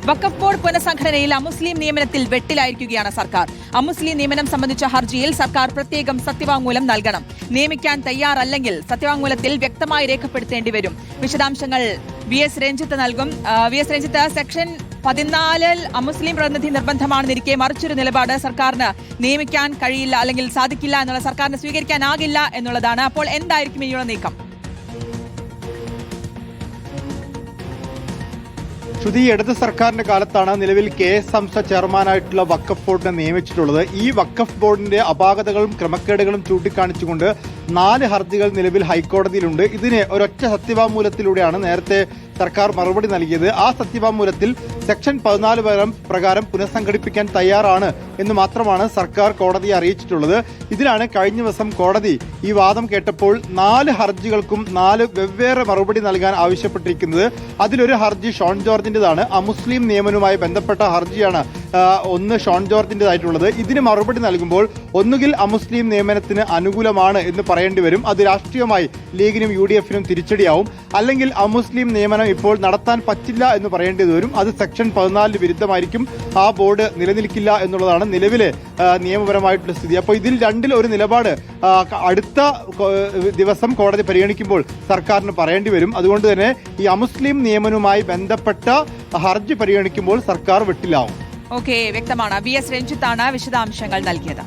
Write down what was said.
വഖഫ് board പുനഃസംഘടനയിൽ അമുസ്ലിം നിയമനത്തിൽ വെട്ടിലായിരിക്കുകയാണ് സർക്കാർ. അമുസ്ലിം നിയമനം സംബന്ധിച്ച ഹർജിയിൽ സർക്കാർ പ്രത്യേകം സത്യവാങ്മൂലം നൽകണം. നിയമിക്കാൻ തയ്യാറല്ലെങ്കിൽ സത്യവാങ്മൂലത്തിൽ വ്യക്തമായി രേഖപ്പെടുത്തേണ്ടി വരും. വിശദാംശങ്ങൾ വി എസ് രഞ്ജിത്ത് നൽകും. വി എസ് രഞ്ജിത്ത്, സെക്ഷൻ 14 അമുസ്ലിം പ്രതിനിധി നിർബന്ധമാണെന്നിരിക്കെ മറിച്ചൊരു നിലപാട് സർക്കാരിന് നിയമിക്കാൻ കഴിയില്ല അല്ലെങ്കിൽ സാധിക്കില്ല എന്നുള്ള സർക്കാരിന് സ്വീകരിക്കാനാകില്ല എന്നുള്ളതാണ്. അപ്പോൾ എന്തായിരിക്കും ഇനിയുള്ള നീക്കം? ശ്രുതി, ഇടത് സർക്കാരിന്റെ കാലത്താണ് നിലവിൽ KS ചെയർമാനായിട്ടുള്ള വഖഫ് ബോർഡിനെ നിയമിച്ചിട്ടുള്ളത്. ഈ വഖഫ് ബോർഡിന്റെ അപാകതകളും ക്രമക്കേടുകളും ചൂണ്ടിക്കാണിച്ചുകൊണ്ട് 4 ഹർജികൾ നിലവിൽ ഹൈക്കോടതിയിലുണ്ട്. ഇതിന് ഒരൊറ്റ സത്യവാങ്മൂലത്തിലൂടെയാണ് നേരത്തെ സർക്കാർ മറുപടി നൽകിയത്. ആ സത്യവാങ്മൂലത്തിൽ സെക്ഷൻ 14 പ്രകാരം പുനഃസംഘടിപ്പിക്കാൻ തയ്യാറാണ് എന്ന് മാത്രമാണ് സർക്കാർ കോടതിയെ അറിയിച്ചിട്ടുള്ളത്. ഇതിലാണ് കഴിഞ്ഞ ദിവസം കോടതി ഈ വാദം കേട്ടപ്പോൾ 4 ഹർജികൾക്കും 4 വെവ്വേറെ മറുപടി നൽകാൻ ആവശ്യപ്പെട്ടിരിക്കുന്നത്. അതിലൊരു ഹർജി ഷോൺ ജോർജിന്റേതാണ്. അമുസ്ലിം നിയമനവുമായി ബന്ധപ്പെട്ട ഹർജിയാണ് ഒന്ന് ഷോൺ ജോർജിന്റേതായിട്ടുള്ളത്. ഇതിന് മറുപടി നൽകുമ്പോൾ ഒന്നുകിൽ അമുസ്ലിം നിയമനത്തിന് അനുകൂലമാണ് എന്ന് പറയേണ്ടി വരും. അത് രാഷ്ട്രീയമായി ലീഗിനും UDF-നും തിരിച്ചടിയാവും. അല്ലെങ്കിൽ അമുസ്ലിം നിയമനം ഇപ്പോൾ നടത്താൻ പറ്റില്ല എന്ന് പറയേണ്ടി വരും. അത് സെക്ഷൻ 14 വിരുദ്ധമായിരിക്കും. ആ ബോർഡ് നിലനിൽക്കില്ല എന്നുള്ളതാണ് നിലവിലെ നിയമപരമായിട്ടുള്ള സ്ഥിതി. അപ്പോൾ ഇതിൽ രണ്ടിൽ ഒരു നിലപാട് അടുത്ത ദിവസം കോടതി പരിഗണിക്കുമ്പോൾ സർക്കാരിന് പറയേണ്ടി വരും. അതുകൊണ്ട് തന്നെ ഈ അമുസ്ലിം നിയമനവുമായി ബന്ധപ്പെട്ട ഹർജി പരിഗണിക്കുമ്പോൾ സർക്കാർ വെട്ടിലാവും. ഓക്കെ, വ്യക്തമാണ്. വി എസ് രഞ്ജിത്താണ് വിശദാംശങ്ങൾ നൽകിയത്.